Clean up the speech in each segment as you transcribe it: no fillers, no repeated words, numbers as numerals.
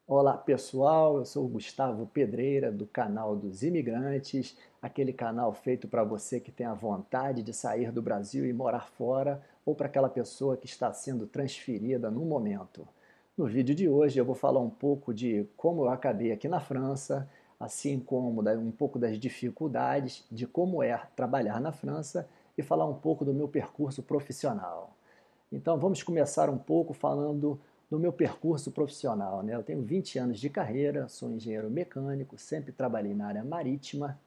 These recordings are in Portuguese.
Olá pessoal, eu sou o Gustavo Pedreira do canal dos Imigrantes, aquele canal feito para você que tem a vontade de sair do Brasil e morar fora, ou para aquela pessoa que está sendo transferida no momento. No vídeo de hoje eu vou falar um pouco de como eu acabei aqui na França, assim como um pouco das dificuldades de como é trabalhar na França e falar um pouco do meu percurso profissional. Então vamos começar um pouco falando do meu percurso profissional, né? Eu tenho 20 anos de carreira, sou engenheiro mecânico, sempre trabalhei na área marítima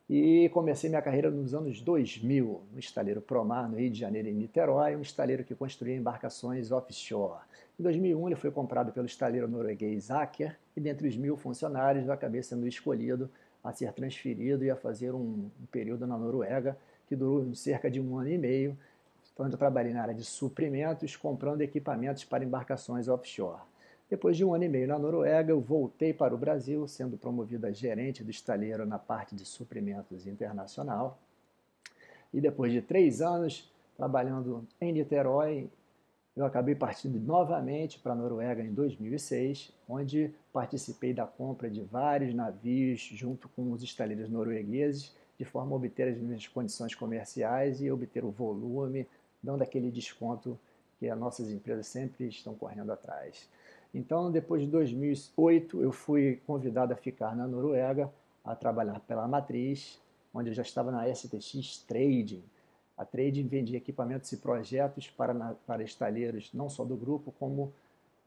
e comecei minha carreira nos anos 2000, no estaleiro Promar, no Rio de Janeiro, em Niterói, um estaleiro que construía embarcações offshore. Em 2001 ele foi comprado pelo estaleiro norueguês Aker e dentre os 1.000 funcionários eu acabei sendo escolhido a ser transferido e a fazer um período na Noruega que durou cerca de um ano e meio, onde eu trabalhei na área de suprimentos, comprando equipamentos para embarcações offshore. Depois de um ano e meio na Noruega, eu voltei para o Brasil, sendo promovido a gerente do estaleiro na parte de suprimentos internacional. E depois de 3 anos trabalhando em Niterói, eu acabei partindo novamente para a Noruega em 2006, onde participei da compra de vários navios junto com os estaleiros noruegueses, de forma a obter as mesmas condições comerciais e obter o volume, dando aquele desconto que as nossas empresas sempre estão correndo atrás. Então, depois de 2008, eu fui convidado a ficar na Noruega, a trabalhar pela matriz, onde eu já estava na STX Trading. A Trading vendia equipamentos e projetos para estaleiros não só do grupo, como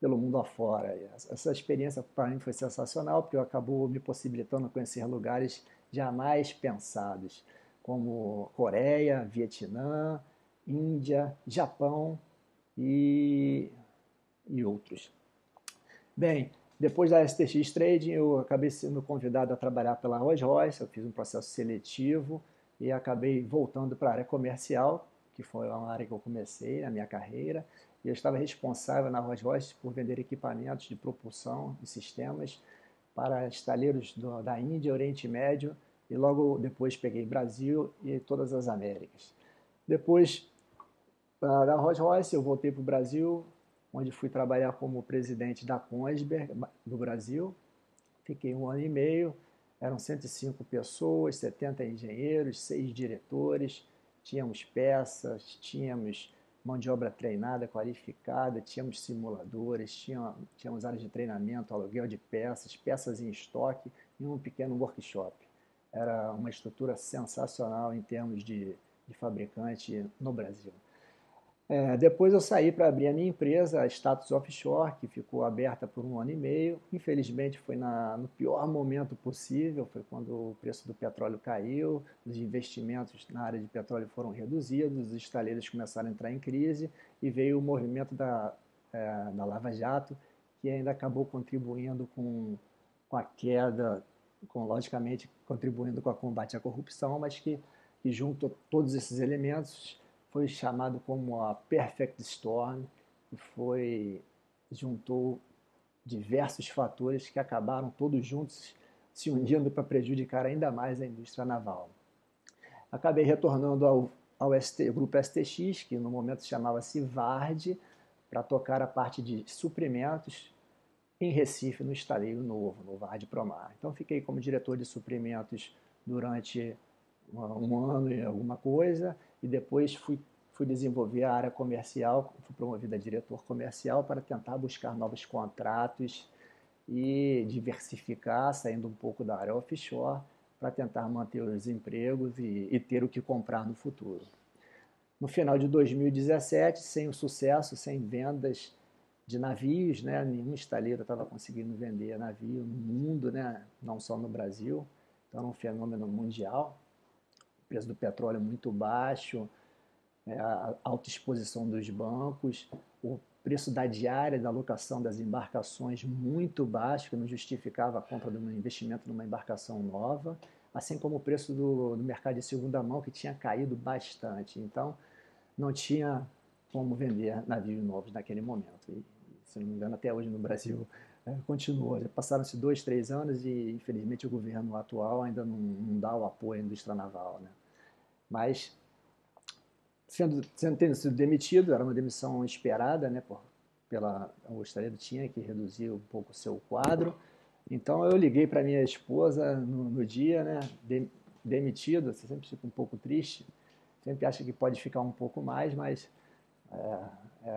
pelo mundo afora. Essa experiência para mim foi sensacional, porque acabou me possibilitando conhecer lugares jamais pensados, como Coreia, Vietnã, Índia, Japão e, e outros. Bem, depois da STX Trading, eu acabei sendo convidado a trabalhar pela Rolls-Royce, eu fiz um processo seletivo e acabei voltando para a área comercial, que foi uma área que eu comecei na minha carreira, e eu estava responsável na Rolls-Royce por vender equipamentos de propulsão e sistemas para estaleiros da Índia, Oriente Médio, e logo depois peguei Brasil e todas as Américas. Depois da Rolls-Royce, eu voltei para o Brasil, onde fui trabalhar como presidente da Kongsberg do Brasil. Fiquei um ano e meio, eram 105 pessoas, 70 engenheiros, 6 diretores, tínhamos peças, tínhamos mão de obra treinada, qualificada, tínhamos simuladores, tínhamos áreas de treinamento, aluguel de peças, peças em estoque e um pequeno workshop. Era uma estrutura sensacional em termos de fabricante no Brasil. Depois eu saí para abrir a minha empresa, a Status Offshore, que ficou aberta por um ano e meio. Infelizmente foi no pior momento possível, foi quando o preço do petróleo caiu, os investimentos na área de petróleo foram reduzidos, os estaleiros começaram a entrar em crise e veio o movimento da Lava Jato, que ainda acabou contribuindo com a queda, logicamente contribuindo com o combate à corrupção, mas que junto a todos esses elementos foi chamado como a Perfect Storm, e juntou diversos fatores que acabaram todos juntos se unindo para prejudicar ainda mais a indústria naval. Acabei retornando ao grupo STX, que no momento chamava-se VARD, para tocar a parte de suprimentos em Recife, no estaleiro novo, no VARD Promar. Então fiquei como diretor de suprimentos durante um ano e alguma coisa, e depois fui desenvolver a área comercial, fui promovido a diretor comercial para tentar buscar novos contratos e diversificar, saindo um pouco da área offshore, para tentar manter os empregos e ter o que comprar no futuro. No final de 2017, sem o sucesso, sem vendas de navios, né? Nenhum estaleiro estava conseguindo vender navio no mundo, né? Não só no Brasil, então era um fenômeno mundial. O preço do petróleo muito baixo, a alta exposição dos bancos, o preço da diária da locação das embarcações muito baixo, que não justificava a compra de um investimento numa embarcação nova, assim como o preço do mercado de segunda mão, que tinha caído bastante. Então, não tinha como vender navios novos naquele momento. E, se não me engano, até hoje no Brasil continua. Já passaram-se 2, 3 anos e, infelizmente, o governo atual ainda não dá o apoio à indústria naval. Né? Mas, tendo sido demitido, era uma demissão esperada, né, o estaleiro tinha que reduzir um pouco o seu quadro. Então eu liguei para minha esposa no dia, né, demitido, você sempre fica um pouco triste, sempre acha que pode ficar um pouco mais, mas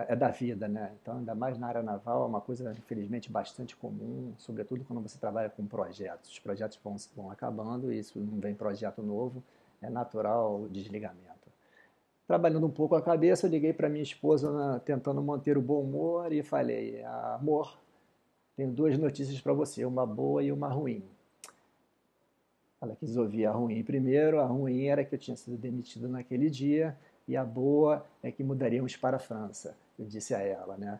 é da vida, né? Então, ainda mais na área naval, é uma coisa, infelizmente, bastante comum, sobretudo quando você trabalha com projetos. Os projetos vão acabando e isso não vem projeto novo, é natural o desligamento. Trabalhando um pouco a cabeça, eu liguei para minha esposa tentando manter o bom humor e falei: amor, tenho duas notícias para você, uma boa e uma ruim. Ela quis ouvir a ruim primeiro. A ruim era que eu tinha sido demitido naquele dia e a boa é que mudaríamos para a França. Eu disse a ela, né?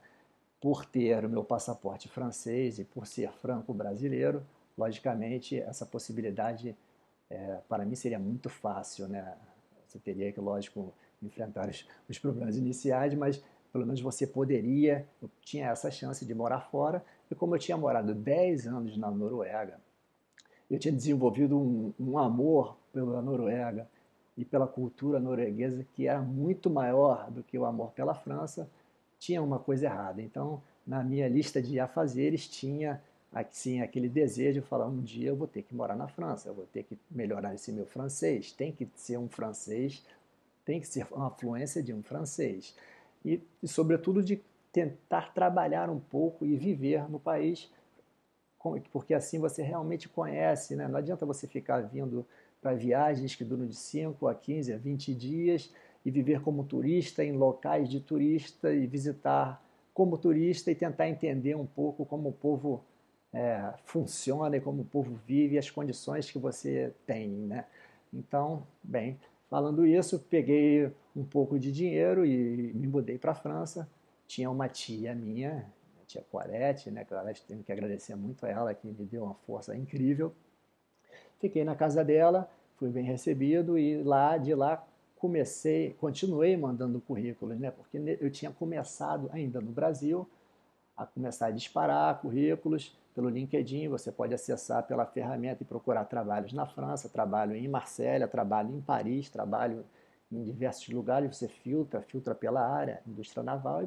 Por ter o meu passaporte francês e por ser franco-brasileiro, logicamente essa possibilidade para mim seria muito fácil, né? Você teria que, lógico, enfrentar os problemas iniciais, mas pelo menos você poderia, eu tinha essa chance de morar fora, e como eu tinha morado 10 anos na Noruega, eu tinha desenvolvido um amor pela Noruega e pela cultura norueguesa que era muito maior do que o amor pela França. Tinha uma coisa errada. Então, na minha lista de afazeres tinha assim, aquele desejo de falar: um dia eu vou ter que morar na França, eu vou ter que melhorar esse meu francês, tem que ser um francês, tem que ser uma fluência de um francês. Sobretudo, de tentar trabalhar um pouco e viver no país, porque assim você realmente conhece, né? Não adianta você ficar vindo para viagens que duram de 5 a 15 a 20 dias e viver como turista em locais de turista e visitar como turista e tentar entender um pouco como o povo funciona e como o povo vive e as condições que você tem, né? Então, bem, falando isso, peguei um pouco de dinheiro e me mudei para a França. Tinha uma tia minha, a tia Quarete, né, que eu tenho que agradecer muito a ela, que me deu uma força incrível. Fiquei na casa dela, fui bem recebido e de lá continuei mandando currículos, né, porque eu tinha começado ainda no Brasil a começar a disparar currículos pelo LinkedIn. Você pode acessar pela ferramenta e procurar trabalhos na França, trabalho em Marselha, trabalho em Paris, trabalho em diversos lugares. Você filtra pela área, indústria naval,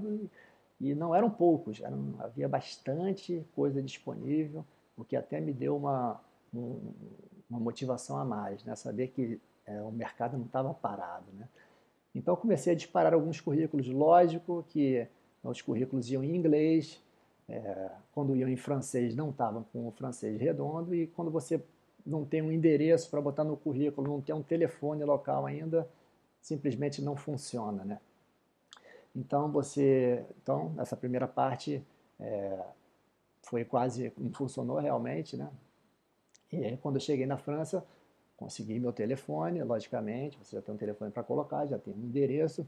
e não eram poucos, havia bastante coisa disponível, o que até me deu uma motivação a mais, né? Saber que o mercado não estava parado, né? Então comecei a disparar alguns currículos, lógico que os currículos iam em inglês, quando iam em francês não estavam com o francês redondo, e quando você não tem um endereço para botar no currículo, não tem um telefone local ainda, simplesmente não funciona, né? Então essa primeira parte foi quase, não funcionou realmente, né? E aí, quando eu cheguei na França, consegui meu telefone, logicamente, você já tem um telefone para colocar, já tem um endereço,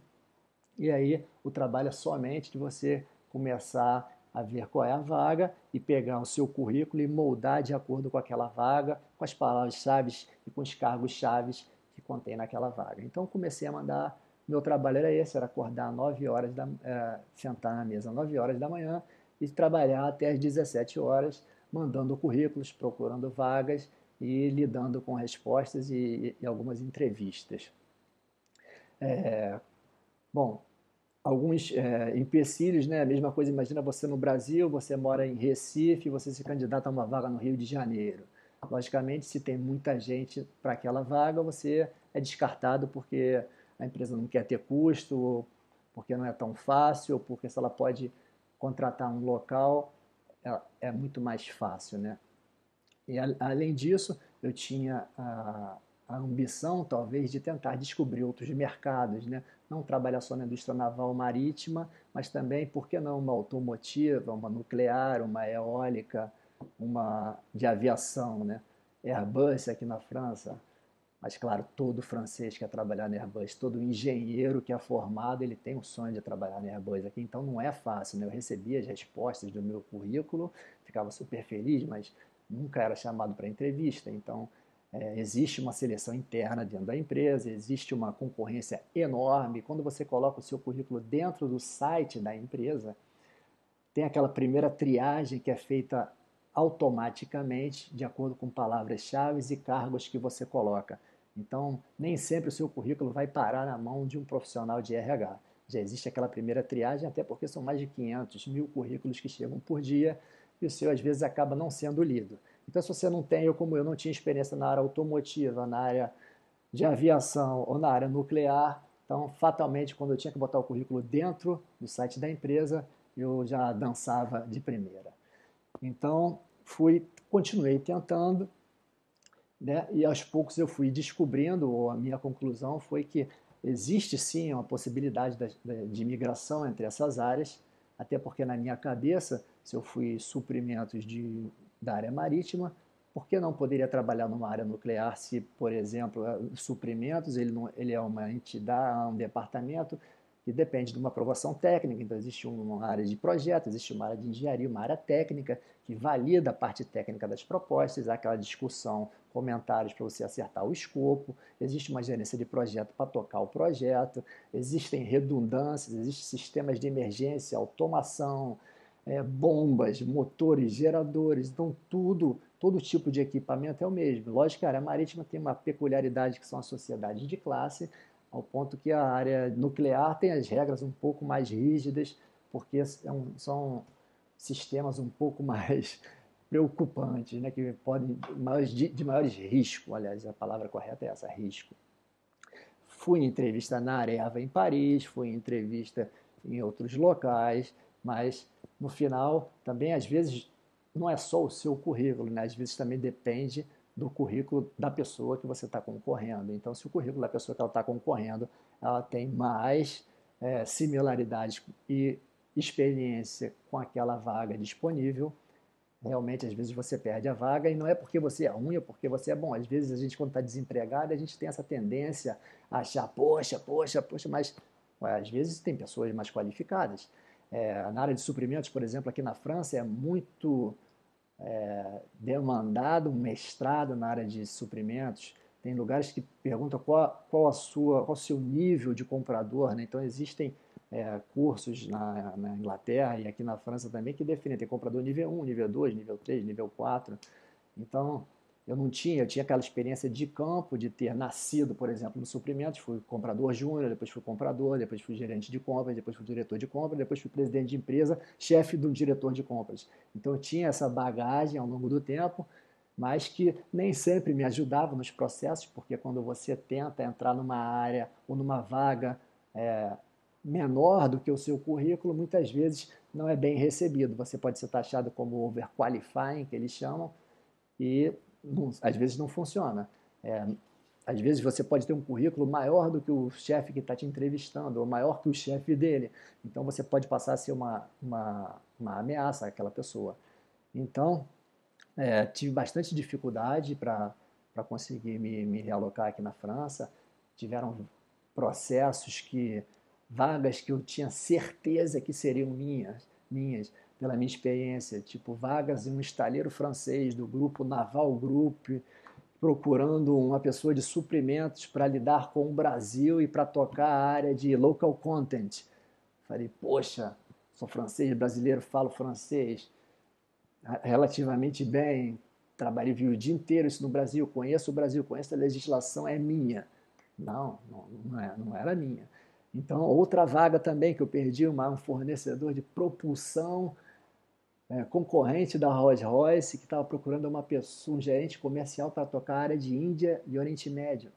e aí o trabalho é somente de você começar a ver qual é a vaga e pegar o seu currículo e moldar de acordo com aquela vaga, com as palavras-chave e com os cargos-chave que contém naquela vaga. Então comecei a mandar, meu trabalho era esse, era acordar às 9 horas, sentar na mesa às 9 horas da manhã e trabalhar até às 17 horas, mandando currículos, procurando vagas e lidando com respostas e algumas entrevistas. Bom, alguns empecilhos, né? A mesma coisa, imagina você no Brasil, você mora em Recife, você se candidata a uma vaga no Rio de Janeiro. Logicamente, se tem muita gente para aquela vaga, você é descartado porque a empresa não quer ter custo, porque não é tão fácil, porque se ela pode contratar um local, é muito mais fácil, né? E além disso, eu tinha a ambição, talvez, de tentar descobrir outros mercados, né? Não trabalhar só na indústria naval marítima, mas também, por que não, uma automotiva, uma nuclear, uma eólica, uma de aviação, né? Airbus aqui na França. Mas, claro, todo francês quer trabalhar na Airbus, todo engenheiro que é formado, ele tem o sonho de trabalhar na Airbus aqui, então não é fácil, né? Eu recebia as respostas do meu currículo, ficava super feliz, mas nunca era chamado para entrevista, então existe uma seleção interna dentro da empresa, existe uma concorrência enorme. Quando você coloca o seu currículo dentro do site da empresa, tem aquela primeira triagem que é feita automaticamente, de acordo com palavras-chave e cargos que você coloca. Então, nem sempre o seu currículo vai parar na mão de um profissional de RH. já existe aquela primeira triagem, até porque são mais de 500.000 currículos que chegam por dia e o seu às vezes acaba não sendo lido. Então, se você não tem, como eu não tinha experiência na área automotiva, na área de aviação ou na área nuclear, então fatalmente quando eu tinha que botar o currículo dentro do site da empresa, eu já dançava de primeira. Então, continuei tentando, né? E aos poucos eu fui descobrindo, ou a minha conclusão foi que existe sim uma possibilidade de migração entre essas áreas, até porque na minha cabeça, se eu fui suprimentos da área marítima, por que não poderia trabalhar numa área nuclear se, por exemplo, suprimentos, ele é uma entidade, um departamento que depende de uma aprovação técnica, então existe uma área de projeto, existe uma área de engenharia, uma área técnica que valida a parte técnica das propostas, há aquela discussão, comentários para você acertar o escopo, existe uma gerência de projeto para tocar o projeto, existem redundâncias, existem sistemas de emergência, automação, bombas, motores, geradores, então todo tipo de equipamento é o mesmo. Lógico que a área marítima tem uma peculiaridade que são as sociedades de classe, ao ponto que a área nuclear tem as regras um pouco mais rígidas, porque são sistemas um pouco mais preocupantes, né, que podem de maiores risco, aliás, a palavra correta é essa, risco. Fui em entrevista na Areva em Paris, fui em entrevista em outros locais, mas no final também às vezes não é só o seu currículo, né? Às vezes também depende do currículo da pessoa que você está concorrendo. Então, se o currículo da pessoa que ela está concorrendo ela tem mais similaridades e experiência com aquela vaga disponível, realmente às vezes você perde a vaga e não é porque você é ruim, é porque você é bom. Às vezes a gente quando está desempregado, a gente tem essa tendência a achar, poxa, poxa, poxa, mas às vezes tem pessoas mais qualificadas. Na área de suprimentos, por exemplo, aqui na França é muito demandado um mestrado na área de suprimentos. Tem lugares que perguntam qual o seu nível de comprador, né? Então existem cursos na Inglaterra e aqui na França também que definem, tem comprador nível 1, nível 2, nível 3, nível 4. Então, eu tinha aquela experiência de campo, de ter nascido, por exemplo, no suprimentos, fui comprador júnior, depois fui comprador, depois fui gerente de compras, depois fui diretor de compras, depois fui presidente de empresa, chefe do diretor de compras. Então eu tinha essa bagagem ao longo do tempo, mas que nem sempre me ajudava nos processos, porque quando você tenta entrar numa área ou numa vaga menor do que o seu currículo, muitas vezes não é bem recebido. Você pode ser taxado como overqualifying, que eles chamam, e às vezes não funciona. Às vezes você pode ter um currículo maior do que o chefe que está te entrevistando, ou maior que o chefe dele. Então você pode passar a ser uma ameaça àquela pessoa. Então, tive bastante dificuldade para conseguir me realocar aqui na França. Tiveram processos vagas que eu tinha certeza que seriam minhas pela minha experiência, tipo vagas em um estaleiro francês do grupo Naval Group, procurando uma pessoa de suprimentos para lidar com o Brasil e para tocar a área de local content. Falei, poxa, sou francês, brasileiro, falo francês relativamente bem, trabalhei o dia inteiro isso no Brasil, conheço o Brasil, conheço a legislação, é minha. Não era minha. Então, outra vaga também que eu perdi, um fornecedor de propulsão concorrente da Rolls-Royce, que estava procurando um gerente comercial para tocar a área de Índia e Oriente Médio.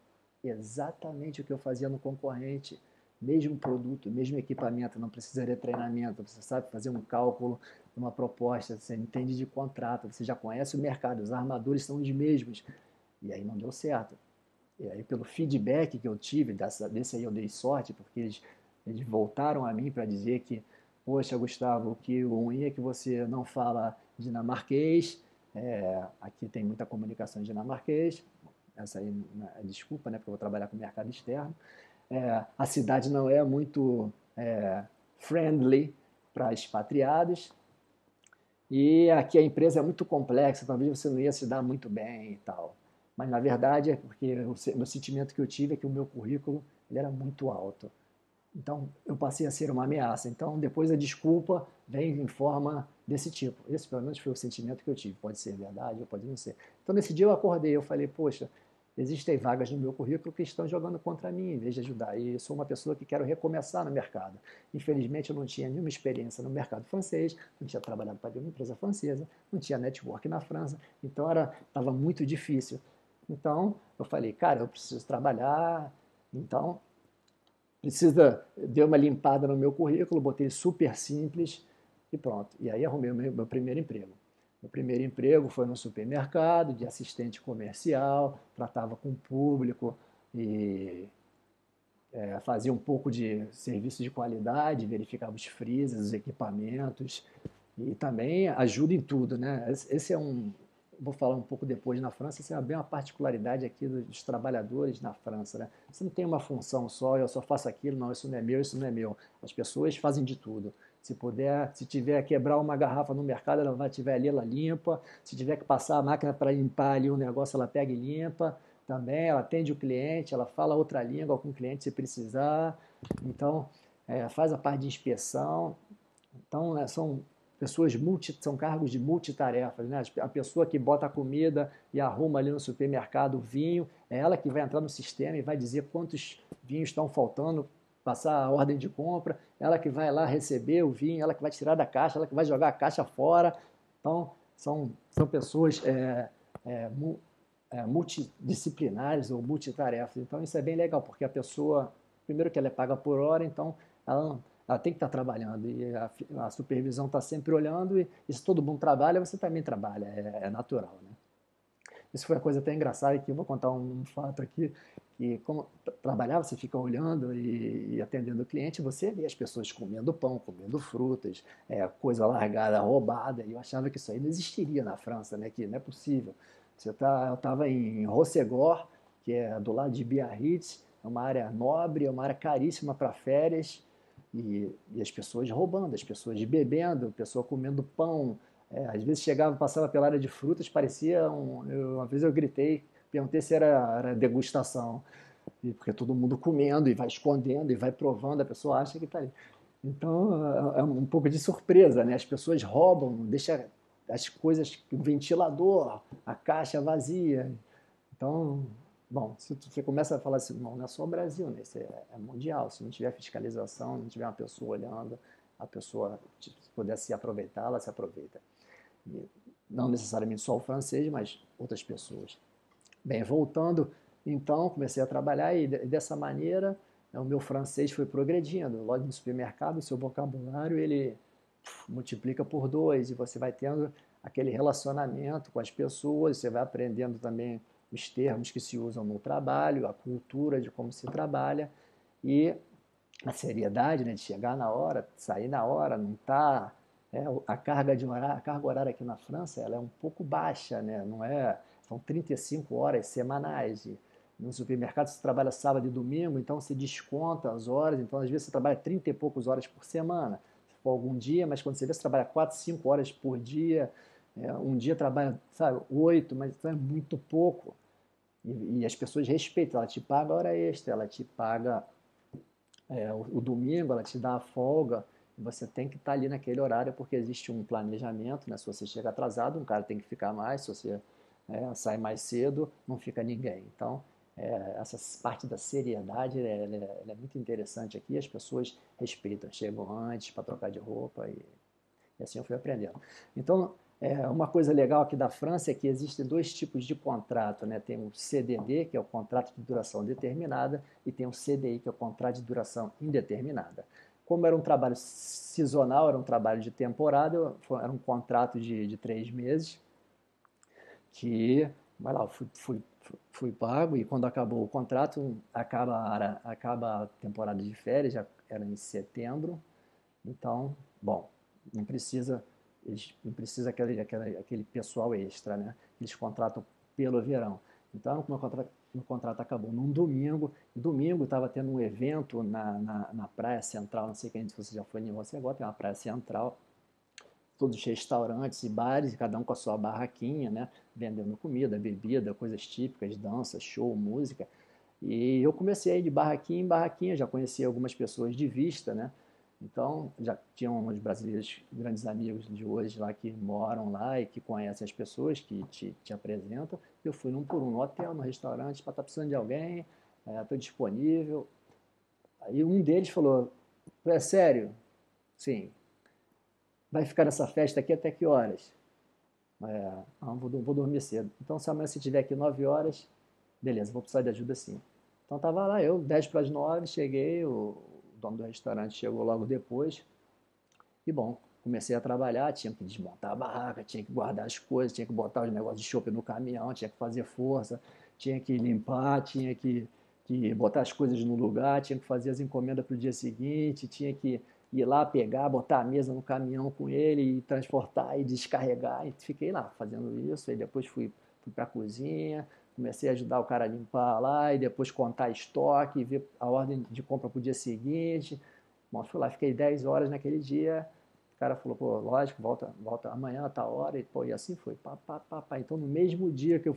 Exatamente o que eu fazia no concorrente. Mesmo produto, mesmo equipamento, não precisaria de treinamento, você sabe fazer um cálculo, uma proposta, você entende de contrato, você já conhece o mercado, os armadores são os mesmos. E aí não deu certo. E aí, pelo feedback que eu tive, desse aí eu dei sorte, porque eles voltaram a mim para dizer que, poxa, Gustavo, que o ruim é que você não fala dinamarquês, aqui tem muita comunicação em dinamarquês, essa aí, desculpa, né, porque eu vou trabalhar com o mercado externo, a cidade não é muito friendly para expatriados, e aqui a empresa é muito complexa, talvez você não ia se dar muito bem e tal. Mas na verdade é porque o meu sentimento que eu tive é que o meu currículo ele era muito alto. Então eu passei a ser uma ameaça. Então depois a desculpa vem em forma desse tipo. Esse pelo menos foi o sentimento que eu tive. Pode ser verdade ou pode não ser. Então nesse dia eu acordei, eu falei, poxa, existem vagas no meu currículo que estão jogando contra mim em vez de ajudar. E eu sou uma pessoa que quero recomeçar no mercado. Infelizmente, eu não tinha nenhuma experiência no mercado francês, não tinha trabalhado para uma empresa francesa, não tinha network na França, então estava muito difícil. Então, eu falei, cara, eu preciso trabalhar, então dei uma limpada no meu currículo, botei super simples e pronto. E aí arrumei o meu primeiro emprego. Meu primeiro emprego foi no supermercado, de assistente comercial, tratava com o público e fazia um pouco de serviço de qualidade, verificava os freezers, os equipamentos e também ajuda em tudo, né? Esse é vou falar um pouco depois na França, isso é bem uma particularidade aqui dos trabalhadores na França, né? Você não tem uma função só, eu só faço aquilo, não, isso não é meu, isso não é meu. As pessoas fazem de tudo. Se puder, se tiver que quebrar uma garrafa no mercado, ela vai tiver ali, ela limpa. Se tiver que passar a máquina para limpar ali um negócio, ela pega e limpa. Também ela atende o cliente, ela fala outra língua com o cliente se precisar. Então, faz a parte de inspeção. Então, são cargos de multitarefas, né? A pessoa que bota a comida e arruma ali no supermercado o vinho, é ela que vai entrar no sistema e vai dizer quantos vinhos estão faltando, passar a ordem de compra, ela que vai lá receber o vinho, ela que vai tirar da caixa, ela que vai jogar a caixa fora. Então, são pessoas multidisciplinares ou multitarefas. Então, isso é bem legal, porque a pessoa, primeiro que ela é paga por hora, então ela tem que estar trabalhando e a supervisão está sempre olhando e se todo mundo trabalha, você também trabalha, é natural, né? Isso foi uma coisa até engraçada que eu vou contar um fato aqui, que como trabalhar, você fica olhando e atendendo o cliente, você vê as pessoas comendo pão, comendo frutas, coisa largada, roubada, e eu achava que isso aí não existiria na França, né? Que não é possível. Eu estava em Rossegor, que é do lado de Biarritz, é uma área nobre, é uma área caríssima para férias, e as pessoas roubando, as pessoas bebendo, a pessoa comendo pão. Às vezes chegava, passava pela área de frutas, parecia uma vez eu gritei, perguntei se era degustação, porque todo mundo comendo e vai escondendo e vai provando, a pessoa acha que está ali. Então é um pouco de surpresa, né? As pessoas roubam, deixam as coisas, o ventilador, a caixa vazia. Então, bom, se você começa a falar assim, não é só o Brasil, né? Isso é mundial. Se não tiver fiscalização, não tiver uma pessoa olhando, a pessoa, se puder se aproveitar, ela se aproveita. E não necessariamente só o francês, mas outras pessoas. Bem, voltando, então, comecei a trabalhar e dessa maneira o meu francês foi progredindo. Logo no supermercado, o seu vocabulário ele multiplica por dois e você vai tendo aquele relacionamento com as pessoas, você vai aprendendo também os termos que se usam no trabalho, a cultura de como se trabalha e a seriedade, né, de chegar na hora, sair na hora, não tá a a carga horária aqui na França, ela é um pouco baixa, né? Não é, são 35 horas semanais. E no supermercado você trabalha sábado e domingo, então você desconta as horas, então às vezes você trabalha 30 e poucas horas por semana, se for algum dia, mas quando você vê, você trabalha 4, 5 horas por dia, um dia trabalha, sabe, 8, mas isso é muito pouco. E as pessoas respeitam, ela te paga hora extra, ela te paga o domingo, ela te dá a folga, e você tem que estar ali naquele horário porque existe um planejamento, né? Se você chega atrasado, um cara tem que ficar mais, se você sai mais cedo, não fica ninguém. Então, essa parte da seriedade ela é muito interessante aqui, as pessoas respeitam, chegam antes para trocar de roupa e assim eu fui aprendendo. Então, uma coisa legal aqui da França é que existem dois tipos de contrato, né? Tem o CDD, que é o contrato de duração determinada, e tem o CDI, que é o contrato de duração indeterminada. Como era um trabalho sazonal, era um trabalho de temporada, era um contrato de 3 meses, que, vai lá, fui pago, e quando acabou o contrato, acaba a temporada de férias, já era em setembro, então, bom, não precisa, aquele pessoal extra, né? Eles contratam pelo verão. Então, meu contrato acabou num domingo. Domingo estava tendo um evento na Praia Central, não sei se você já foi em você agora, tem uma Praia Central, todos os restaurantes e bares, cada um com a sua barraquinha, né? Vendendo comida, bebida, coisas típicas, dança, show, música. E eu comecei a ir de barraquinha em barraquinha, já conheci algumas pessoas de vista, né? Então, já tinham uns brasileiros, grandes amigos de hoje lá que moram lá e que conhecem as pessoas que te apresentam. Eu fui num por um, no hotel, no restaurante, para estar precisando de alguém, estou disponível. Aí um deles falou, é sério? Sim. Vai ficar nessa festa aqui até que horas? Vou dormir cedo. Então, se amanhã você estiver aqui 9 horas, beleza, vou precisar de ajuda sim. Então, estava lá, eu, 10 para as 9, cheguei, o dono do restaurante chegou logo depois. E bom, comecei a trabalhar, tinha que desmontar a barraca, tinha que guardar as coisas, tinha que botar os negócios de chopp no caminhão, tinha que fazer força, tinha que limpar, tinha que botar as coisas no lugar, tinha que fazer as encomendas para o dia seguinte, tinha que ir lá pegar, botar a mesa no caminhão com ele e transportar e descarregar. E fiquei lá fazendo isso, aí depois fui para a cozinha, comecei a ajudar o cara a limpar lá e depois contar estoque, ver a ordem de compra para o dia seguinte. Bom, fui lá, fiquei 10 horas naquele dia. O cara falou, pô, lógico, volta amanhã, a tal hora. E, pô, e assim foi. Pá, pá, pá, pá. Então, no mesmo dia que o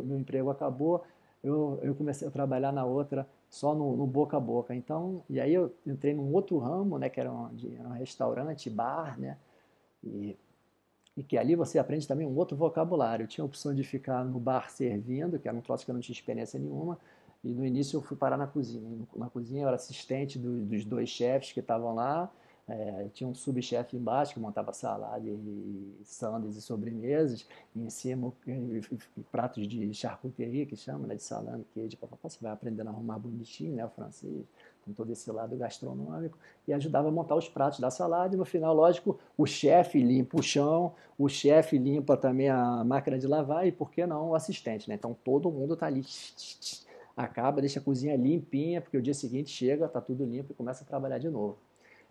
meu emprego acabou, eu comecei a trabalhar na outra, só no boca a boca. Então, e aí eu entrei num outro ramo, né, que era um restaurante, bar, né, e, e que ali você aprende também um outro vocabulário. Eu tinha a opção de ficar no bar servindo, que era um troço que eu não tinha experiência nenhuma, e no início eu fui parar na cozinha. Na cozinha eu era assistente dos dois chefes que estavam lá. Tinha um subchefe embaixo que montava salada e sandes e sobremesas. E em cima pratos de charcuterie, que chama, né, de salame, queijo, papapá. Você vai aprendendo a arrumar bonitinho, né, o francês, com todo esse lado gastronômico. E ajudava a montar os pratos da salada. E no final, lógico, o chefe limpa o chão, o chefe limpa também a máquina de lavar e, por que não, o assistente, né? Então todo mundo está ali, acaba, deixa a cozinha limpinha, porque o dia seguinte chega, está tudo limpo e começa a trabalhar de novo.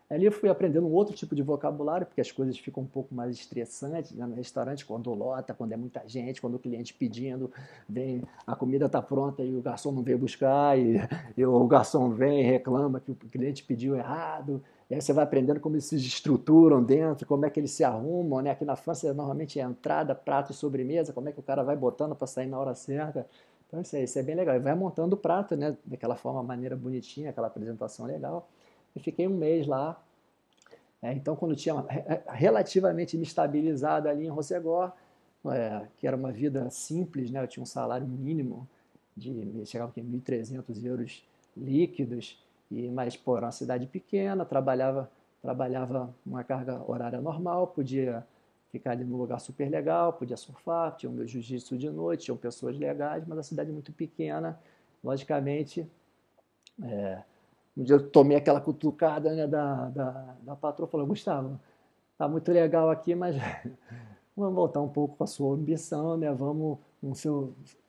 Ali eu fui aprendendo um outro tipo de vocabulário, porque as coisas ficam um pouco mais estressantes, né, no restaurante, quando lota, quando é muita gente, quando o cliente pedindo, vem, a comida está pronta e o garçom não veio buscar, e o garçom vem e reclama que o cliente pediu errado. E aí você vai aprendendo como eles se estruturam dentro, como é que eles se arrumam, né? Aqui na França normalmente é entrada, prato e sobremesa, como é que o cara vai botando para sair na hora certa. Então isso é bem legal. E vai montando o prato, né? Daquela forma, maneira bonitinha, aquela apresentação legal. E fiquei um mês lá. Então, quando tinha relativamente me estabilizado ali em Rossegor, que era uma vida simples, né? Eu tinha um salário mínimo chegava a 1.300 euros líquidos, mas pô, era uma cidade pequena, trabalhava uma carga horária normal, podia ficar ali num lugar super legal, podia surfar, tinha o meu jiu-jitsu de noite, tinham pessoas legais, mas a cidade muito pequena, logicamente, um dia eu tomei aquela cutucada, né, da patroa, falou, Gustavo, tá muito legal aqui, mas vamos voltar um pouco com a sua ambição, né? Vamos com o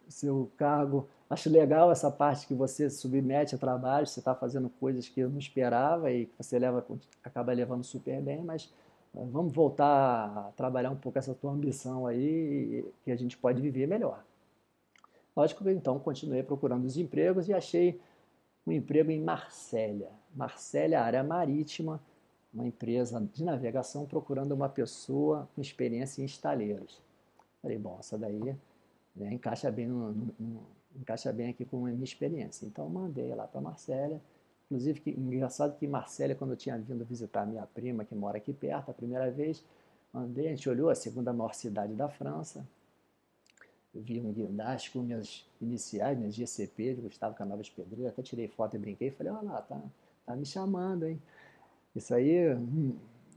seu cargo. Acho legal essa parte que você submete a trabalho, você está fazendo coisas que eu não esperava e que você acaba levando super bem, mas vamos voltar a trabalhar um pouco essa tua ambição aí, que a gente pode viver melhor. Lógico que então continuei procurando os empregos e achei um emprego em Marsella. Marsella, área marítima, uma empresa de navegação procurando uma pessoa com experiência em estaleiros. Falei, bom, essa daí, né, encaixa bem aqui com a minha experiência. Então mandei lá para Marsella. Inclusive, engraçado que Marsella, quando eu tinha vindo visitar a minha prima, que mora aqui perto, a primeira vez, mandei, a gente olhou a segunda maior cidade da França, vi um guindaste com minhas iniciais, minhas GCP, de Gustavo Canovas Pedreira, até tirei foto e brinquei, falei, olha lá, tá me chamando, hein? Isso aí,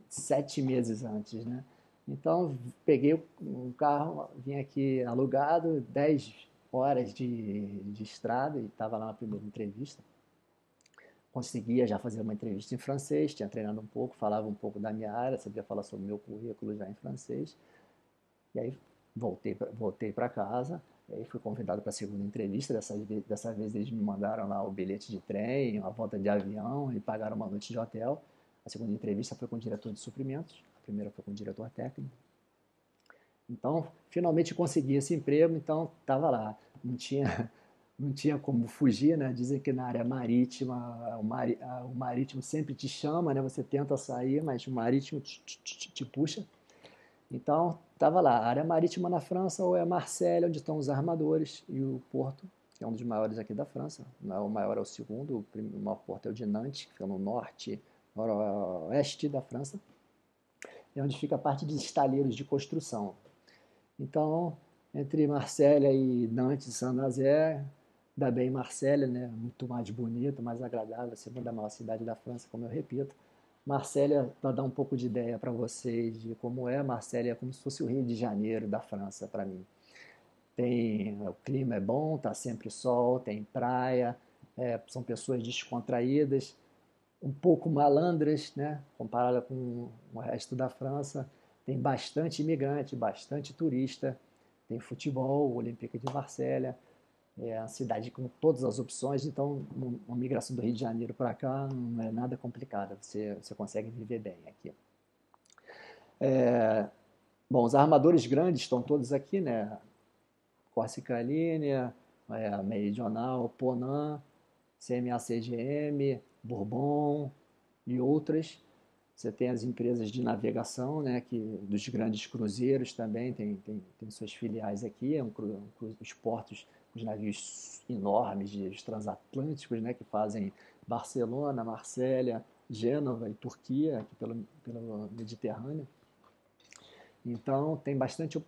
7 meses antes, né? Então, peguei um carro, vim aqui alugado, 10 horas de estrada, e estava lá na primeira entrevista. Conseguia já fazer uma entrevista em francês, tinha treinado um pouco, falava um pouco da minha área, sabia falar sobre o meu currículo já em francês. E aí voltei para casa, e aí fui convidado para a segunda entrevista. Dessa vez eles me mandaram lá o bilhete de trem, uma volta de avião e pagaram uma noite de hotel. A segunda entrevista foi com o diretor de suprimentos, a primeira foi com o diretor técnico. Então, finalmente consegui esse emprego, então estava lá. Não tinha como fugir, né? Dizem que na área marítima, o marítimo sempre te chama, né? Você tenta sair, mas o marítimo te puxa. Então, estava lá, a área marítima na França ou é Marselha, onde estão os armadores, e o porto, que é um dos maiores aqui da França. O maior é o segundo, o maior porto é o de Nantes, que fica no noroeste da França, é onde fica a parte de estaleiros de construção. Então, entre Marselha e Nantes, Saint-Nazaire, ainda bem Marselha, né? Muito mais bonito, mais agradável, a segunda maior cidade da França, como eu repito. Marselha, para dar um pouco de ideia para vocês de como é, Marselha é como se fosse o Rio de Janeiro da França para mim. O clima é bom, tá sempre sol, tem praia, são pessoas descontraídas, um pouco malandras, né, comparada com o resto da França. Tem bastante imigrante, bastante turista, tem futebol, o Olympique de Marselha, é uma cidade com todas as opções, então uma migração do Rio de Janeiro para cá não é nada complicada, você consegue viver bem aqui. Bom, os armadores grandes estão todos aqui, né? Corsica Linea, Meridional, Ponant, CMA-CGM, Bourbon e outras. Você tem as empresas de navegação, né, dos grandes cruzeiros também, tem suas filiais aqui, os portos, os navios enormes, os transatlânticos, né, que fazem Barcelona, Marsella, Gênova e Turquia, aqui pelo Mediterrâneo. Então, tem bastante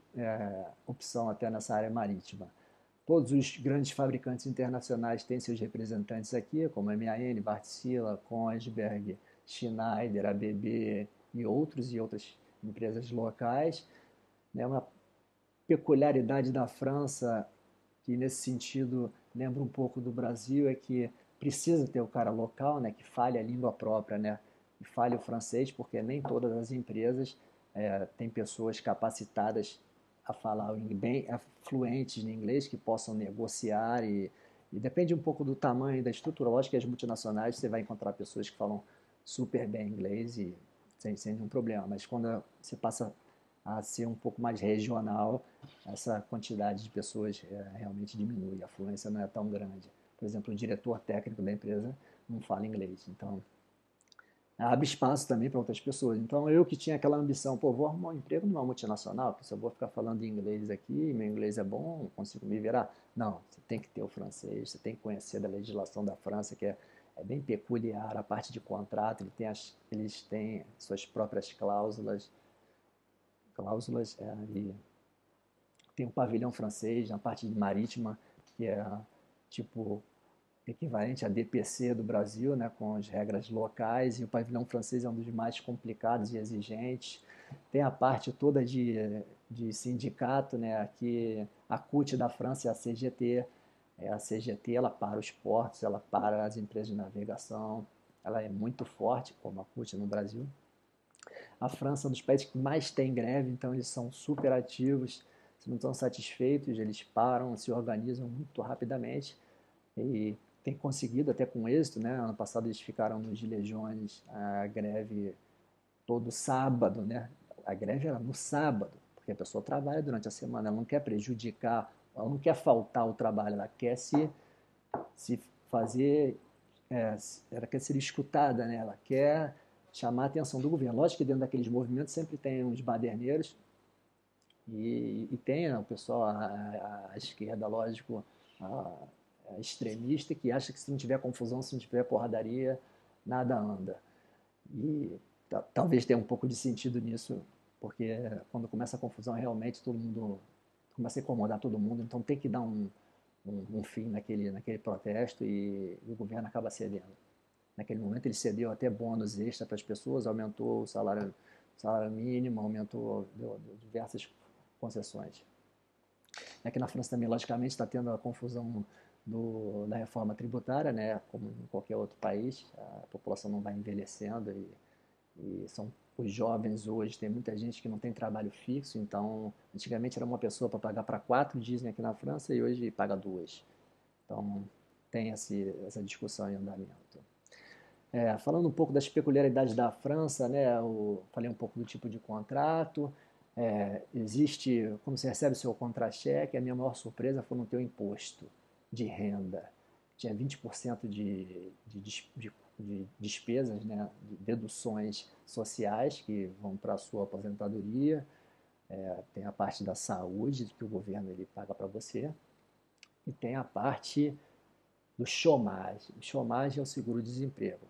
opção até nessa área marítima. Todos os grandes fabricantes internacionais têm seus representantes aqui, como a MAN, Wärtsilä, Kongsberg, Schneider, ABB e outras empresas locais. Uma peculiaridade da França, que nesse sentido lembra um pouco do Brasil, é que precisa ter o cara local, né, que fale a língua própria, né, que fale o francês, porque nem todas as empresas têm pessoas capacitadas a falar bem fluentes em inglês, que possam negociar e depende um pouco do tamanho e da estrutura. Lógico que as multinacionais você vai encontrar pessoas que falam super bem inglês e sem nenhum problema, mas quando você passa a ser um pouco mais regional, essa quantidade de pessoas realmente diminui, a fluência não é tão grande. Por exemplo, o diretor técnico da empresa não fala inglês, então abre espaço também para outras pessoas. Então eu que tinha aquela ambição, vou arrumar um emprego numa multinacional, porque se eu vou ficar falando inglês aqui, meu inglês é bom, consigo me virar. Não, você tem que ter o francês, você tem que conhecer da legislação da França, que é bem peculiar, a parte de contrato, eles têm suas próprias cláusulas e tem o pavilhão francês na parte marítima, que é tipo equivalente à DPC do Brasil, né, com as regras locais, e o pavilhão francês é um dos mais complicados e exigentes. Tem a parte toda de sindicato, né, aqui a CUT da França é a CGT, a CGT ela para os portos, ela para as empresas de navegação, ela é muito forte, como a CUT no Brasil. A França é um dos países que mais tem greve, então eles são super ativos, se não estão satisfeitos, eles param, se organizam muito rapidamente e tem conseguido até com êxito, né? Ano passado eles ficaram nos Gilets Jaunes, a greve todo sábado, né? A greve era no sábado, porque a pessoa trabalha durante a semana, ela não quer prejudicar, ela não quer faltar o trabalho, ela quer se fazer, ela quer ser escutada, né? Ela quer chamar a atenção do governo. Lógico que dentro daqueles movimentos sempre tem uns baderneiros e tem, né, o pessoal, a esquerda, lógico, extremista, que acha que se não tiver confusão, se não tiver porradaria, nada anda. E talvez tenha um pouco de sentido nisso, porque quando começa a confusão, realmente todo mundo começa a incomodar todo mundo, então tem que dar um fim naquele protesto e o governo acaba cedendo. Naquele momento ele cedeu até bônus extra para as pessoas, aumentou o salário mínimo, aumentou, deu diversas concessões. Aqui na França também, logicamente, está tendo a confusão da reforma tributária, né? Como em qualquer outro país, a população não vai envelhecendo e são os jovens hoje, tem muita gente que não tem trabalho fixo, então antigamente era uma pessoa para pagar para 4, dizem aqui na França, e hoje paga 2. Então tem essa discussão em andamento. Falando um pouco das peculiaridades da França, né, falei um pouco do tipo de contrato. Existe, como você recebe o seu contra-cheque, a minha maior surpresa foi não ter o imposto de renda. Tinha 20% de despesas, né, de deduções sociais que vão para a sua aposentadoria. Tem a parte da saúde que o governo ele paga para você. E tem a parte do chômage. O chômage é o seguro-desemprego.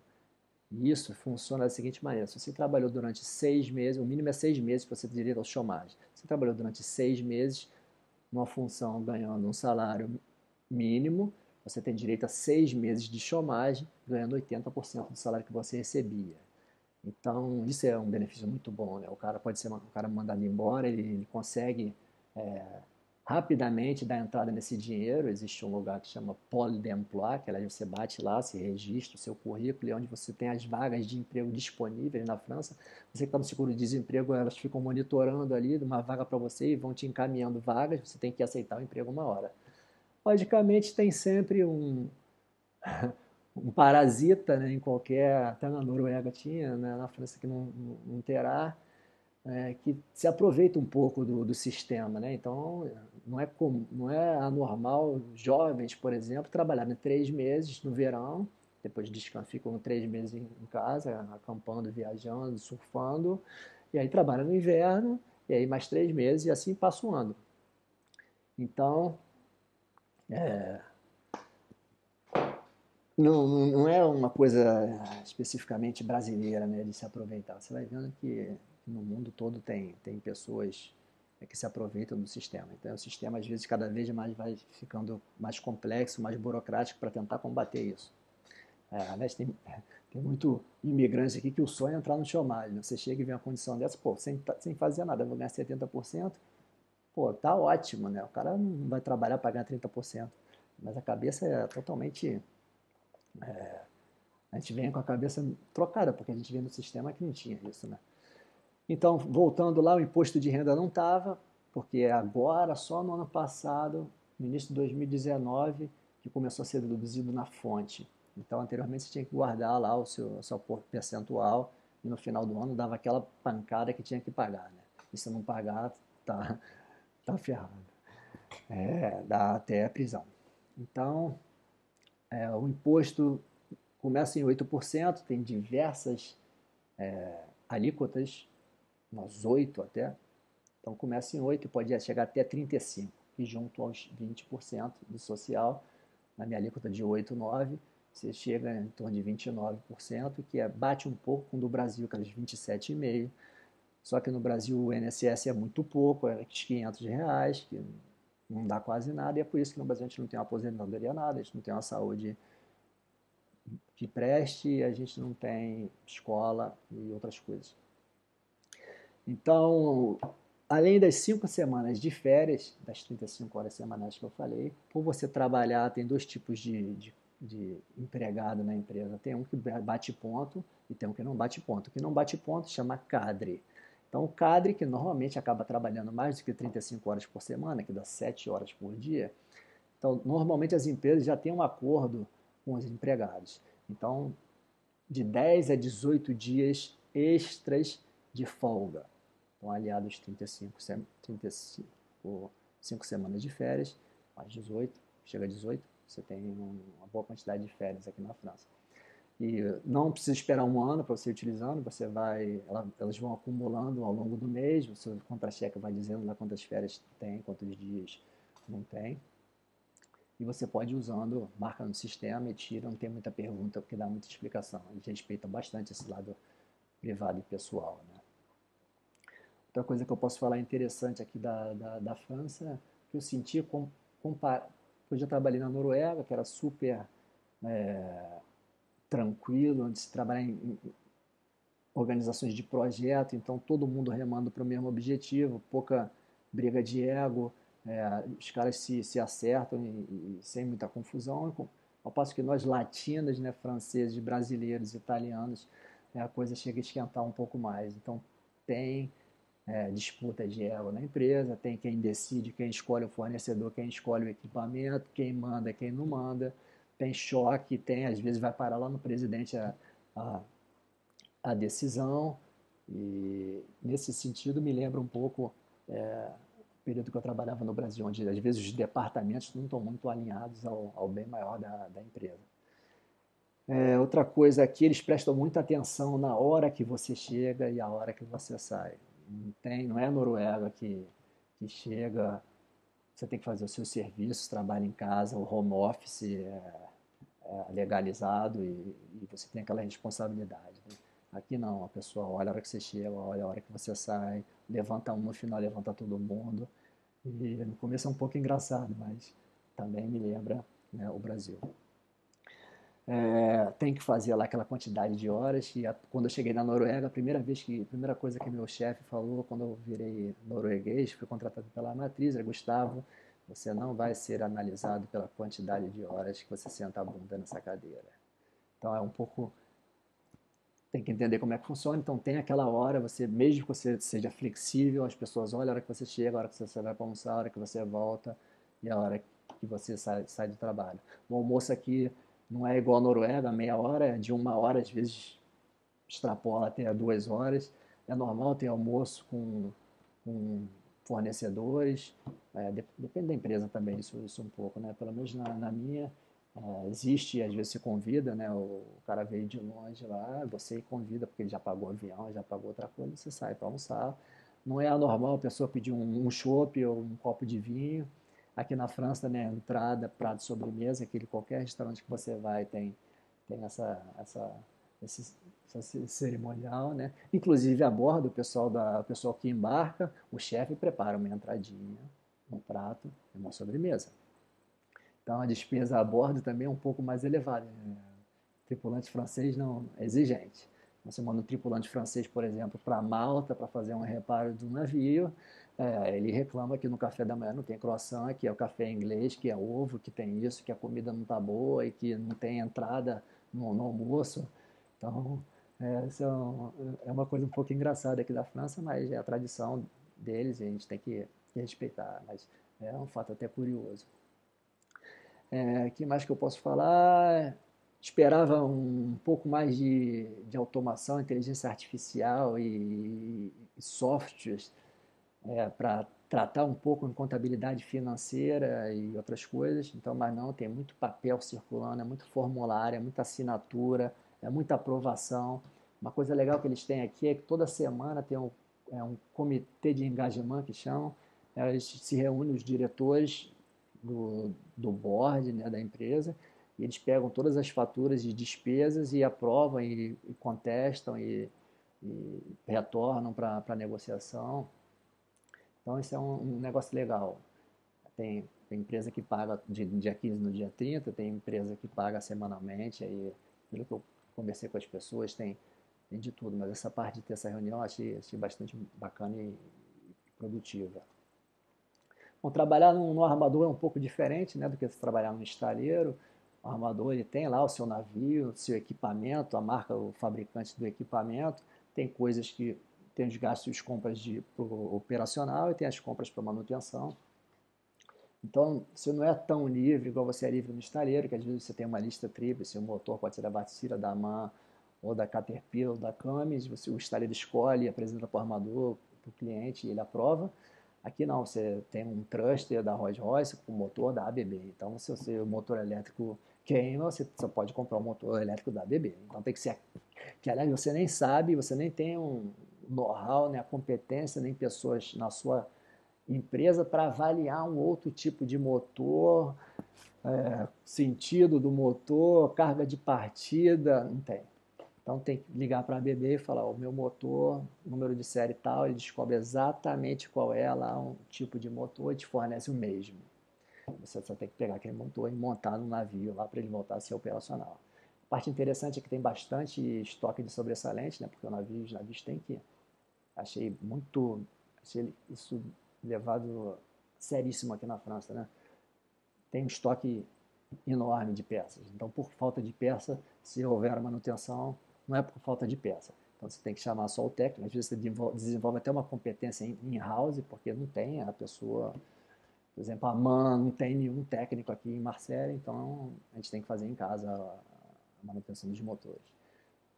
E isso funciona da seguinte maneira: se você trabalhou durante 6 meses, o mínimo é 6 meses para você ter direito ao chômage. Você trabalhou durante 6 meses numa função ganhando um salário mínimo, você tem direito a 6 meses de chômagem, ganhando 80% do salário que você recebia. Então, isso é um benefício muito bom, né? O cara pode ser um cara mandado embora, ele consegue rapidamente dar entrada nesse dinheiro. Existe um lugar que chama Pôle d'Emploi, que aí você bate lá, se registra o seu currículo, e onde você tem as vagas de emprego disponíveis na França. Você que está no seguro-desemprego, elas ficam monitorando ali uma vaga para você e vão te encaminhando vagas, você tem que aceitar o emprego uma hora. Logicamente, tem sempre um parasita, né, em qualquer, até na Noruega tinha, né, na França que não terá, que se aproveita um pouco do sistema, né? Então, não é anormal jovens, por exemplo, trabalharem 3 meses no verão, depois descansam, ficam 3 meses em casa, acampando, viajando, surfando, e aí trabalham no inverno, e aí mais 3 meses, e assim passa o ano. Então, não é uma coisa especificamente brasileira, né, de se aproveitar. Você vai vendo que no mundo todo tem pessoas que se aproveitam do sistema. Então, o sistema, às vezes, cada vez mais vai ficando mais complexo, mais burocrático para tentar combater isso. Aliás, tem muito imigrante aqui que o sonho é entrar no chômage. Né? Você chega e vê uma condição dessa, pô, sem fazer nada, eu vou ganhar 70%, pô, tá ótimo, né? O cara não vai trabalhar para ganhar 30%, mas a cabeça é totalmente. A gente vem com a cabeça trocada, porque a gente vem no sistema que não tinha isso, né? Então, voltando lá, o imposto de renda não estava, porque agora, só no ano passado, no início de 2019, que começou a ser deduzido na fonte. Então, anteriormente, você tinha que guardar lá o seu percentual e no final do ano dava aquela pancada que tinha que pagar, né? E se não pagar, tá ferrado. Dá até prisão. Então, o imposto começa em 8%, tem diversas alíquotas, umas 8 até. Então começa em 8 e pode chegar até 35%, e junto aos 20% do social, na minha alíquota de 8, 9, você chega em torno de 29%, que bate um pouco com o do Brasil, que é de 27,5%. Só que no Brasil o INSS é muito pouco, é R$ 500, que não dá quase nada, e é por isso que no Brasil a gente não tem uma aposentadoria nada, a gente não tem uma saúde que preste, a gente não tem escola e outras coisas. Então, além das 5 semanas de férias, das 35 horas semanais que eu falei, por você trabalhar, tem dois tipos de empregado na empresa. Tem um que bate ponto e tem um que não bate ponto. O que não bate ponto chama cadre. Então, o cadre, que normalmente acaba trabalhando mais do que 35 horas por semana, que dá 7 horas por dia, então, normalmente as empresas já têm um acordo com os empregados. Então, de 10 a 18 dias extras de folga. Então, aliado aos 35 semanas de férias, mais 18, chega a 18, você tem uma boa quantidade de férias aqui na França. E não precisa esperar um ano para você ir utilizando, elas vão acumulando ao longo do mês, o seu contra-cheque vai dizendo lá quantas férias tem, quantos dias não tem. E você pode ir usando, marca no sistema e tira, não tem muita pergunta, porque dá muita explicação. Eles respeitam bastante esse lado privado e pessoal. Né? Outra coisa que eu posso falar interessante aqui da França, que eu senti, eu já trabalhei na Noruega, que era super tranquilo, onde se trabalha em organizações de projeto, então todo mundo remando para o mesmo objetivo, pouca briga de ego, os caras se acertam e sem muita confusão, ao passo que nós latinos, né, franceses, brasileiros, italianos, a coisa chega a esquentar um pouco mais. Então tem disputa de ego na empresa, tem quem decide, quem escolhe o fornecedor, quem escolhe o equipamento, quem manda, quem não manda, tem choque, às vezes vai parar lá no presidente a, a decisão, e nesse sentido me lembra um pouco o período que eu trabalhava no Brasil, onde às vezes os departamentos não estão muito alinhados ao bem maior da empresa. Outra coisa aqui, eles prestam muita atenção na hora que você chega e a hora que você sai. Não é a Noruega que chega, você tem que fazer os seus serviços, trabalha em casa, o home office legalizado e você tem aquela responsabilidade, né? Aqui não, a pessoa olha a hora que você chega, olha a hora que você sai, levanta um no final, levanta todo mundo. E no começo é um pouco engraçado, mas também me lembra, né, o Brasil. Tem que fazer lá aquela quantidade de horas. E quando eu cheguei na Noruega, a primeira coisa que meu chefe falou quando eu virei norueguês, fui contratado pela matriz, é: Gustavo, você não vai ser analisado pela quantidade de horas que você senta a bunda nessa cadeira. Então é um pouco, tem que entender como é que funciona. Então tem aquela hora, você, mesmo que você seja flexível, as pessoas olham a hora que você chega, a hora que você vai para almoçar, a hora que você volta e a hora que você sai do trabalho. O almoço aqui não é igual a Noruega, meia hora, é de 1 hora, às vezes extrapola até 2 horas. É normal ter almoço com fornecedores, depende da empresa também, isso um pouco, né? Pelo menos na minha, existe, às vezes se convida, né? O cara veio de longe lá, você convida porque ele já pagou avião, já pagou outra coisa, você sai para almoçar. Não é anormal a pessoa pedir um chopp ou um copo de vinho. Aqui na França, né, entrada, prato, sobremesa, aquele qualquer restaurante que você vai tem esse, esse cerimonial, né? Inclusive a bordo, o pessoal que embarca, o chefe prepara uma entradinha, um prato e uma sobremesa. Então a despesa a bordo também é um pouco mais elevada, né? Tripulante francês não é exigente. Você manda um tripulante francês, por exemplo, para Malta para fazer um reparo do navio, ele reclama que no café da manhã não tem croissant, que é o café inglês, que é ovo, que tem isso, que a comida não está boa e que não tem entrada no almoço. Então, isso é uma coisa um pouco engraçada aqui da França, mas é a tradição deles e a gente tem que respeitar. Mas é um fato até curioso. Que mais que eu posso falar? Esperava um pouco mais de automação, inteligência artificial e softwares para tratar um pouco em contabilidade financeira e outras coisas. Então, mas não, tem muito papel circulando, é muito formulário, é muita assinatura, é muita aprovação. Uma coisa legal que eles têm aqui é que toda semana tem um comitê de engagement que chamam, eles se reúnem os diretores do board, né, da empresa, e eles pegam todas as faturas de despesas e aprovam e contestam e retornam para a negociação. Então, esse é um negócio legal. Tem empresa que paga de dia 15 no dia 30, tem empresa que paga semanalmente. Aí, pelo que eu conversei com as pessoas, tem de tudo. Mas essa parte de ter essa reunião eu achei bastante bacana e produtiva. Bom, trabalhar no armador é um pouco diferente, né, do que trabalhar no estaleiro. O armador ele tem lá o seu navio, o seu equipamento, a marca, o fabricante do equipamento. Tem coisas que tem os gastos e as compras de pro operacional e tem as compras para manutenção. Então, você não é tão livre igual você é livre no estaleiro, que às vezes você tem uma lista tríplice, o motor pode ser da Wärtsilä, da MAN, ou da Caterpillar, ou da Cummins, o estaleiro escolhe, apresenta para o armador, para o cliente, e ele aprova. Aqui não, você tem um thruster da Rolls-Royce com motor da ABB. Então, se o motor elétrico queima, você só pode comprar um motor elétrico da ABB. Então, tem que ser que, aliás, você nem sabe, você nem tem um know-how, né, a competência, nem pessoas na sua empresa para avaliar um outro tipo de motor, sentido do motor, carga de partida, não tem. Então tem que ligar para a ABB e falar: o meu motor, número de série tal, ele descobre exatamente qual é lá um tipo de motor e te fornece o mesmo. Você só tem que pegar aquele motor e montar no navio lá para ele voltar a ser operacional. A parte interessante é que tem bastante estoque de sobressalente, né? Porque os navios têm que. Achei isso levado seríssimo aqui na França, né? Tem um estoque enorme de peças. Então, por falta de peça, se houver manutenção, não é por falta de peça. Então, você tem que chamar só o técnico. Às vezes, você desenvolve até uma competência in-house, porque não tem a pessoa. Por exemplo, a MAN não tem nenhum técnico aqui em Marseille, então a gente tem que fazer em casa a manutenção dos motores.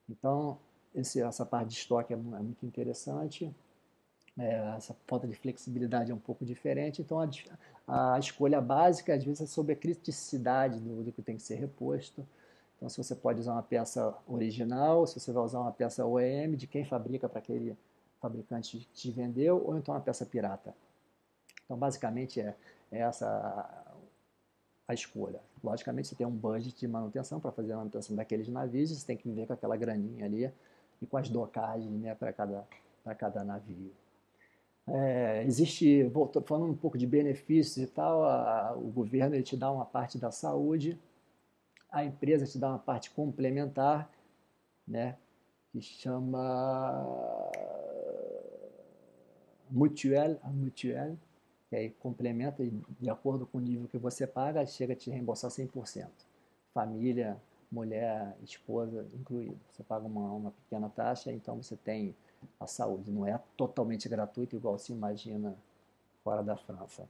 Então, essa parte de estoque é muito interessante. Essa falta de flexibilidade é um pouco diferente. Então, a escolha básica, às vezes, é sobre a criticidade do que tem que ser reposto. Então, se você pode usar uma peça original, se você vai usar uma peça OEM, de quem fabrica para aquele fabricante que te vendeu, ou então uma peça pirata. Então, basicamente, é essa a escolha. Logicamente, você tem um budget de manutenção para fazer a manutenção daqueles navios, você tem que viver com aquela graninha ali e com as docagens, né, para cada navio. Existe, falando um pouco de benefícios e tal, o governo ele te dá uma parte da saúde, a empresa te dá uma parte complementar, né, que chama a mutuelle, que aí complementa e de acordo com o nível que você paga, chega a te reembolsar 100%. Família, mulher, esposa incluído. Você paga uma pequena taxa, então você tem a saúde. Não é totalmente gratuito, igual se imagina fora da França,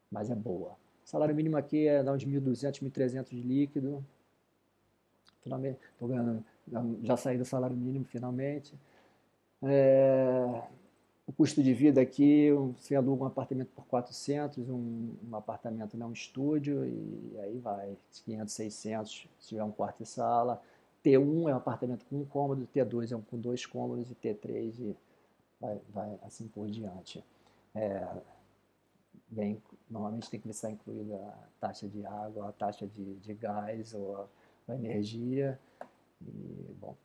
mas é boa. O salário mínimo aqui é uns 1.200, 1.300 líquido. Finalmente, tô ganhando, já saí do salário mínimo finalmente. O custo de vida aqui, você aluga um apartamento por 400, um apartamento, não um estúdio, e aí vai, 500, 600, se tiver um quarto e sala. T1 é um apartamento com um cômodo, T2 é um com dois cômodos, e T3 e vai assim por diante. É, bem, normalmente tem que estar incluída a taxa de água, a taxa de gás ou a energia. E, bom,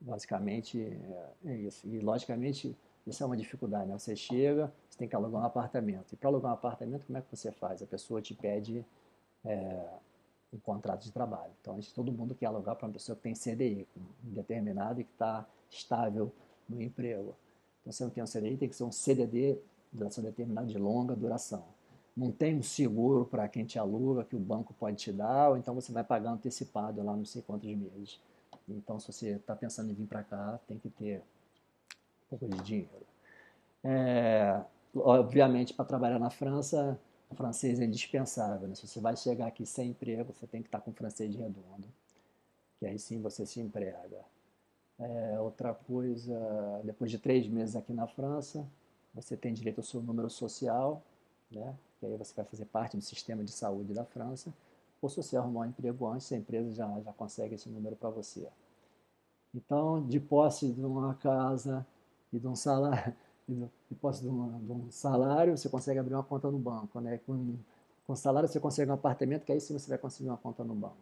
basicamente é isso. E, logicamente, isso é uma dificuldade, né? Você chega, você tem que alugar um apartamento. E para alugar um apartamento, como é que você faz? A pessoa te pede um contrato de trabalho. Então, todo mundo quer alugar para uma pessoa que tem CDI, determinado e que está estável no emprego. Então, você não tem um CDI, tem que ser um CDD, duração determinada de longa duração. Não tem um seguro para quem te aluga, que o banco pode te dar, ou então você vai pagar antecipado lá não sei quantos meses. Então, se você está pensando em vir para cá, tem que ter um pouco de dinheiro. Obviamente, para trabalhar na França, o francês é indispensável, né? Se você vai chegar aqui sem emprego, você tem que estar com francês de redondo, que aí sim você se emprega. Outra coisa, depois de 3 meses aqui na França, você tem direito ao seu número social, né? Que aí você vai fazer parte do sistema de saúde da França. Ou se você arrumar um emprego antes, a empresa já consegue esse número para você. Então, de posse de uma casa e de um salário, de posse de um salário, você consegue abrir uma conta no banco, né? Com salário você consegue um apartamento, que aí sim você vai conseguir uma conta no banco.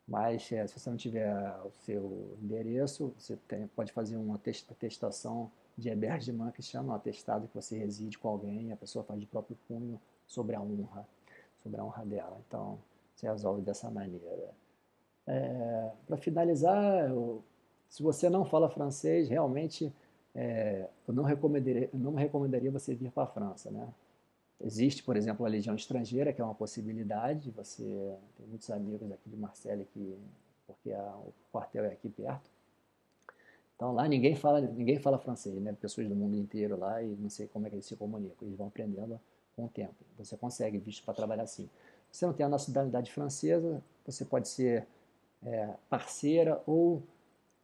Mas se você não tiver o seu endereço, você pode fazer uma atestação de hébergement, que chama um atestado que você reside com alguém e a pessoa faz de próprio punho sobre a honra dela. Então, você resolve dessa maneira. Para finalizar, se você não fala francês, realmente eu não recomendaria você vir para a França, né? Existe, por exemplo, a Legião Estrangeira, que é uma possibilidade. Você tem muitos amigos aqui de Marselha, porque o quartel é aqui perto. Então lá ninguém fala francês, né? Pessoas do mundo inteiro lá e não sei como é que eles se comunicam. Eles vão aprendendo com o tempo. Você consegue visto para trabalhar assim. Se você não tem a nacionalidade francesa, você pode ser parceira ou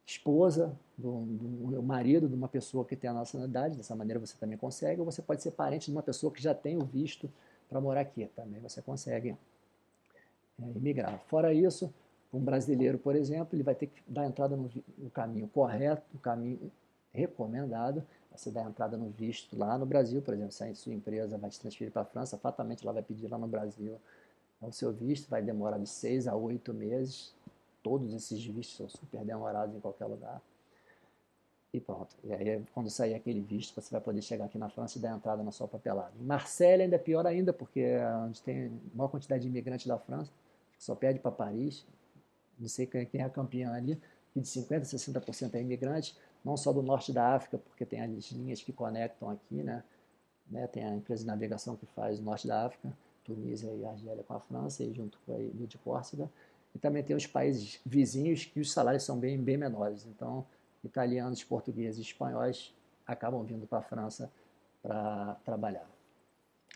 esposa do marido de uma pessoa que tem a nacionalidade, dessa maneira você também consegue, ou você pode ser parente de uma pessoa que já tem o visto para morar aqui, também você consegue imigrar. Fora isso, um brasileiro, por exemplo, ele vai ter que dar entrada no caminho correto, no caminho recomendado. Você dá entrada no visto lá no Brasil, por exemplo, se a sua empresa vai te transferir para a França, fatalmente ela vai pedir lá no Brasil o seu visto, vai demorar de 6 a 8 meses. Todos esses vistos são super demorados em qualquer lugar. E pronto. E aí, quando sair aquele visto, você vai poder chegar aqui na França e dar entrada na sua papelada. Em Marselha ainda é pior ainda, porque é onde tem a maior quantidade de imigrantes da França, que só perde para Paris. Não sei quem é a campeã ali, que de 50% a 60% é imigrante, não só do norte da África, porque tem as linhas que conectam aqui, né? Tem a empresa de navegação que faz o norte da África, Tunísia e Argélia com a França, e junto com a ilha de Córcega. E também tem os países vizinhos que os salários são bem menores. Então, italianos, portugueses e espanhóis acabam vindo para a França para trabalhar.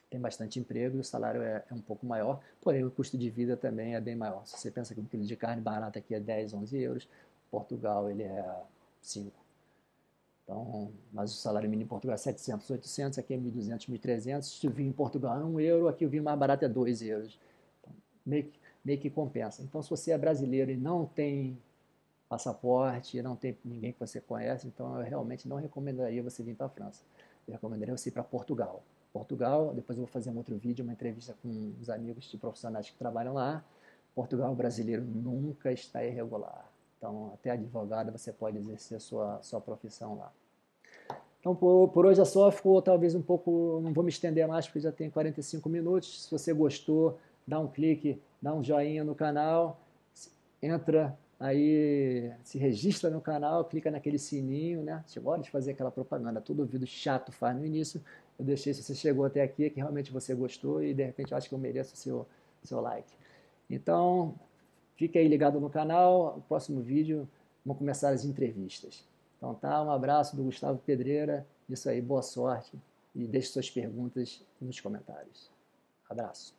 Tem bastante emprego e o salário é um pouco maior, porém o custo de vida também é bem maior. Se você pensa que um quilo de carne barata aqui é 10, 11 euros, Portugal ele é 5. Então, mas o salário mínimo em Portugal é 700, 800, aqui é 1.200, 1.300. Se eu vim em Portugal é 1 euro, aqui o vinho mais barato é 2 euros. Então, meio que compensa. Então, se você é brasileiro e não tem passaporte, não tem ninguém que você conhece, então eu realmente não recomendaria você vir para a França. Eu recomendaria você ir para Portugal. Portugal. Depois eu vou fazer um outro vídeo, uma entrevista com os amigos de profissionais que trabalham lá. Portugal, o brasileiro nunca está irregular. Então, até advogado você pode exercer sua profissão lá. Então, por hoje é só. Ficou talvez um pouco... Não vou me estender mais, porque já tem 45 minutos. Se você gostou, dá um clique, dá um joinha no canal. Entra aí, se registra no canal, clica naquele sininho, né? Chegou a hora de fazer aquela propaganda. Todo vídeo chato faz no início. Eu deixei, se você chegou até aqui, que realmente você gostou e de repente eu acho que eu mereço o seu like. Então, fique aí ligado no canal. No próximo vídeo, vamos começar as entrevistas. Então tá, um abraço do Gustavo Pedreira. Isso aí, boa sorte. E deixe suas perguntas nos comentários. Abraço.